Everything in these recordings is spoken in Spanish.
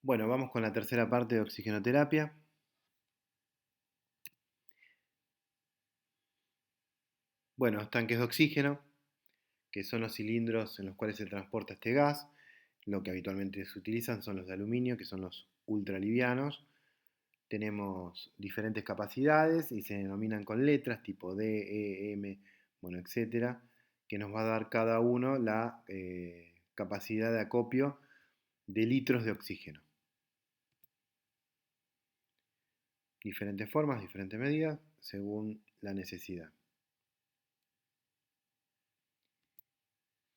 Bueno, vamos con la tercera parte de oxigenoterapia. Bueno, los tanques de oxígeno, que son los cilindros en los cuales se transporta este gas. Lo que habitualmente se utilizan son los de aluminio, que son los ultralivianos. Tenemos diferentes capacidades y se denominan con letras tipo D, E, M, bueno, etcétera, que nos va a dar cada uno la capacidad de acopio de litros de oxígeno. Diferentes formas, diferentes medidas, según la necesidad.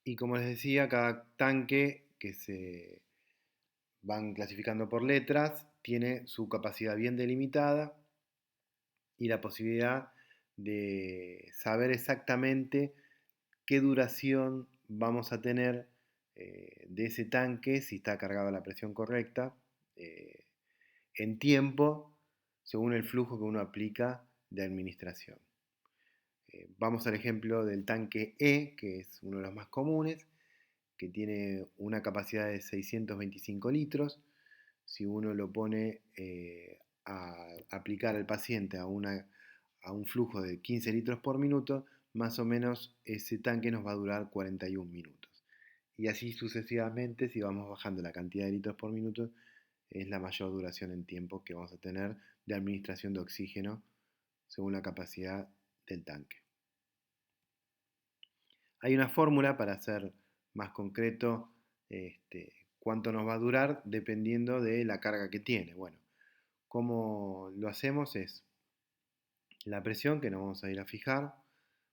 Y como les decía, cada tanque que se van clasificando por letras tiene su capacidad bien delimitada y la posibilidad de saber exactamente qué duración vamos a tener de ese tanque, si está cargado a la presión correcta, eh, en tiempo, según el flujo que uno aplica de administración. Vamos al ejemplo del tanque E, que es uno de los más comunes, que tiene una capacidad de 625 litros. Si uno lo pone a aplicar al paciente a un flujo de 15 litros por minuto, más o menos ese tanque nos va a durar 41 minutos. Y así sucesivamente, si vamos bajando la cantidad de litros por minuto, es la mayor duración en tiempo que vamos a tener de administración de oxígeno según la capacidad del tanque. Hay una fórmula para hacer más concreto cuánto nos va a durar dependiendo de la carga que tiene. Bueno, cómo lo hacemos es la presión que nos vamos a ir a fijar,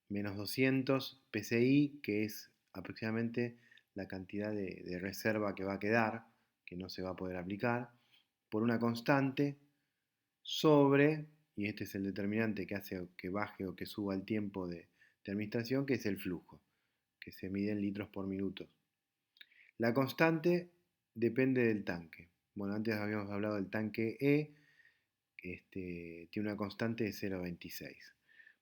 menos 200 PSI, que es aproximadamente la cantidad de reserva que va a quedar, que no se va a poder aplicar, por una constante sobre, y este es el determinante que hace que baje o que suba el tiempo de administración, que es el flujo, que se mide en litros por minuto. La constante depende del tanque. Bueno, antes habíamos hablado del tanque E, que tiene una constante de 0,26.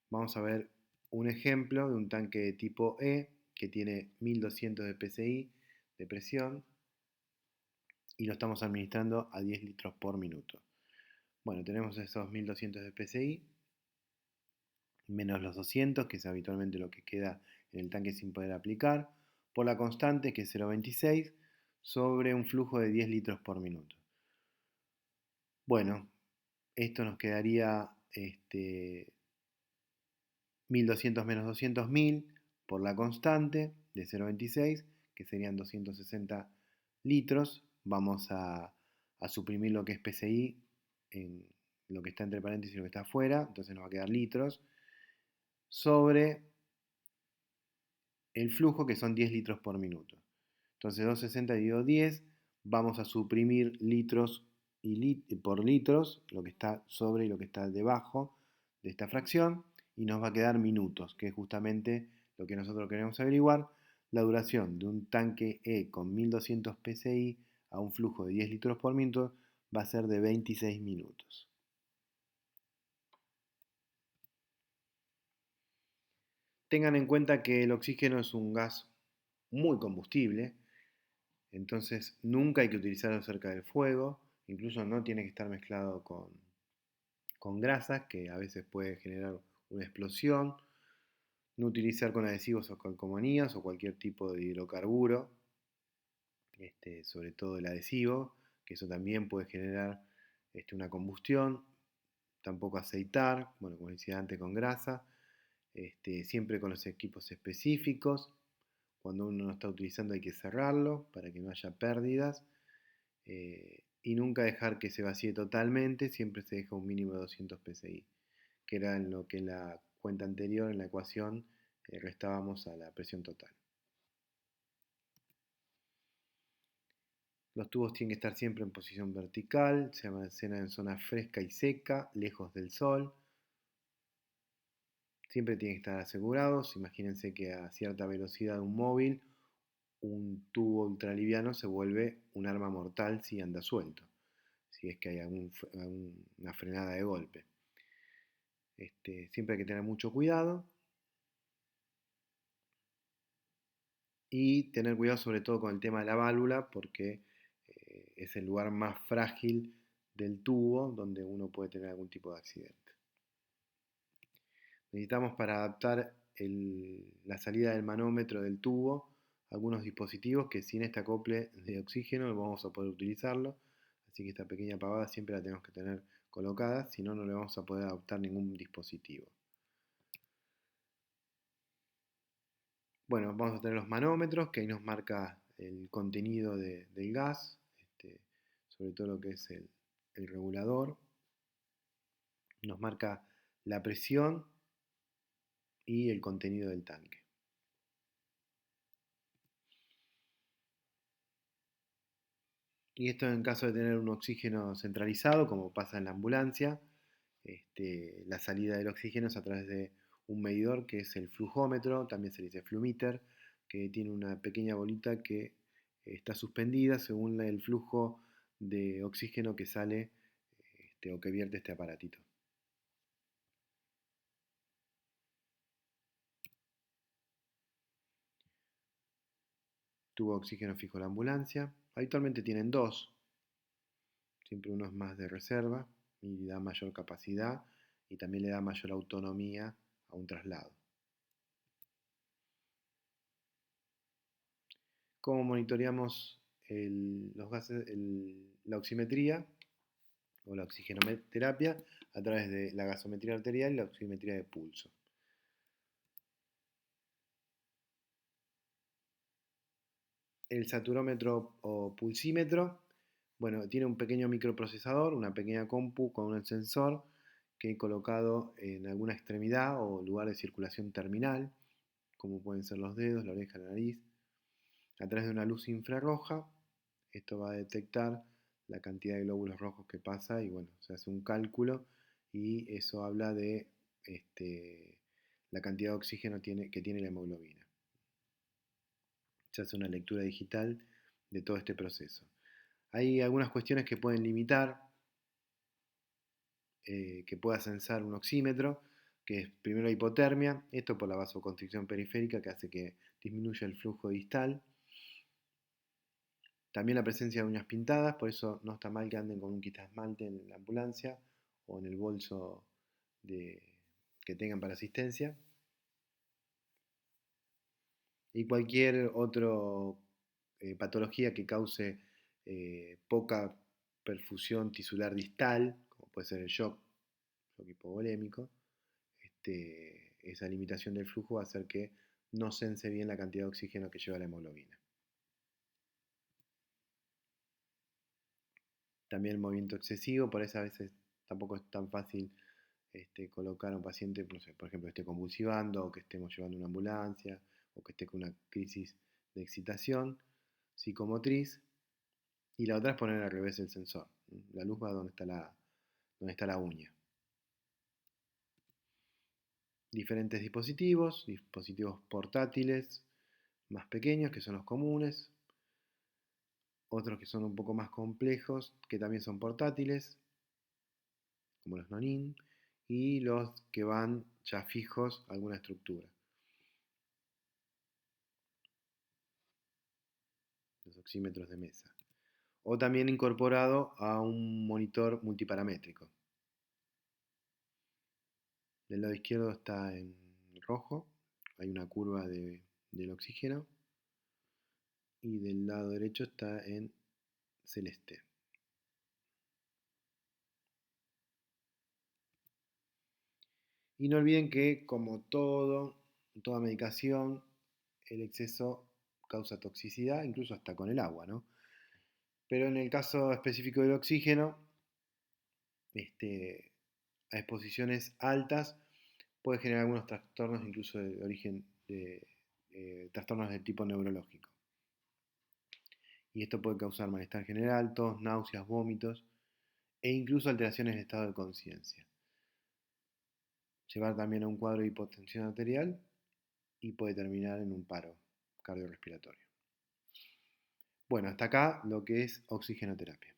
Vamos a ver un ejemplo de un tanque de tipo E que tiene 1200 de PSI de presión y lo estamos administrando a 10 litros por minuto. Bueno, tenemos esos 1200 de PSI menos los 200, que es habitualmente lo que queda en el tanque sin poder aplicar, por la constante, que es 0,26, sobre un flujo de 10 litros por minuto. Bueno, esto nos quedaría 1200 menos 200, 1000 por la constante de 0,26, que serían 260 litros. Vamos a suprimir lo que es PSI en lo que está entre paréntesis y lo que está afuera, entonces nos va a quedar litros, sobre el flujo, que son 10 litros por minuto. Entonces 260 dividido 10, vamos a suprimir litros por litros, lo que está sobre y lo que está debajo de esta fracción, y nos va a quedar minutos, que es justamente lo que nosotros queremos averiguar, la duración de un tanque E con 1200 psi a un flujo de 10 litros por minuto va a ser de 26 minutos. Tengan en cuenta que el oxígeno es un gas muy combustible, entonces nunca hay que utilizarlo cerca del fuego, incluso no tiene que estar mezclado con grasas, que a veces puede generar una explosión. No utilizar con adhesivos o calcomanías o cualquier tipo de hidrocarburo, sobre todo el adhesivo, que eso también puede generar una combustión. Tampoco aceitar, bueno, como decía antes, con grasa. Siempre con los equipos específicos. Cuando uno no está utilizando hay que cerrarlo para que no haya pérdidas. Y nunca dejar que se vacíe totalmente, siempre se deja un mínimo de 200 psi, que era en lo que en la cuenta anterior, en la ecuación, restábamos a la presión total. Los tubos tienen que estar siempre en posición vertical, se almacenan en zona fresca y seca, lejos del sol. Siempre tienen que estar asegurados. Imagínense que a cierta velocidad un móvil, un tubo ultraliviano se vuelve un arma mortal si anda suelto, si es que hay una frenada de golpe. Siempre hay que tener mucho cuidado y tener cuidado sobre todo con el tema de la válvula, porque es el lugar más frágil del tubo donde uno puede tener algún tipo de accidente. Necesitamos para adaptar la salida del manómetro del tubo algunos dispositivos que sin este acople de oxígeno no vamos a poder utilizarlo, así que esta pequeña pavada siempre la tenemos que tener colocada, si no, no le vamos a poder adaptar ningún dispositivo. Bueno, vamos a tener los manómetros, que ahí nos marca el contenido del gas, sobre todo lo que es el regulador. Nos marca la presión y el contenido del tanque. Y esto en caso de tener un oxígeno centralizado, como pasa en la ambulancia, la salida del oxígeno es a través de un medidor que es el flujómetro, también se le dice flumíter, que tiene una pequeña bolita que está suspendida según el flujo de oxígeno que sale o que vierte este aparatito. Tubo de oxígeno fijo de la ambulancia. Habitualmente tienen dos, siempre uno es más de reserva y da mayor capacidad y también le da mayor autonomía a un traslado. ¿Cómo monitoreamos los gases, la oximetría o la oxigenoterapia? A través de la gasometría arterial y la oximetría de pulso. El saturómetro o pulsímetro, bueno, tiene un pequeño microprocesador, una pequeña compu con un sensor que he colocado en alguna extremidad o lugar de circulación terminal, como pueden ser los dedos, la oreja, la nariz. A través de una luz infrarroja, esto va a detectar la cantidad de glóbulos rojos que pasa y bueno, se hace un cálculo y eso habla de la cantidad de oxígeno que tiene la hemoglobina. Se hace una lectura digital de todo este proceso. Hay algunas cuestiones que pueden limitar que pueda censar un oxímetro, que es primero la hipotermia, esto por la vasoconstricción periférica que hace que disminuya el flujo distal. También la presencia de uñas pintadas, por eso no está mal que anden con un quitasmalte en la ambulancia o en el bolso que tengan para asistencia. Y cualquier otra patología que cause poca perfusión tisular distal, como puede ser el shock hipovolémico, esa limitación del flujo va a hacer que no sense bien la cantidad de oxígeno que lleva la hemoglobina. También el movimiento excesivo, por eso a veces tampoco es tan fácil colocar a un paciente, no sé, por ejemplo, que esté convulsivando o que estemos llevando una ambulancia o que esté con una crisis de excitación psicomotriz. Y la otra es poner al revés el sensor. La luz va donde está la uña. Diferentes dispositivos portátiles más pequeños que son los comunes, otros que son un poco más complejos que también son portátiles, como los nonin, y los que van ya fijos a alguna estructura, los oxímetros de mesa, o también incorporado a un monitor multiparamétrico. Del lado izquierdo está en rojo, hay una curva del oxígeno, y del lado derecho está en celeste. Y no olviden que, como toda medicación, el exceso causa toxicidad, incluso hasta con el agua, ¿no? Pero en el caso específico del oxígeno, a exposiciones altas puede generar algunos trastornos, incluso de origen de trastornos de tipo neurológico. Y esto puede causar malestar general, tos, náuseas, vómitos e incluso alteraciones de estado de conciencia. Llevar también a un cuadro de hipotensión arterial y puede terminar en un paro cardiorrespiratorio. Bueno, hasta acá lo que es oxigenoterapia.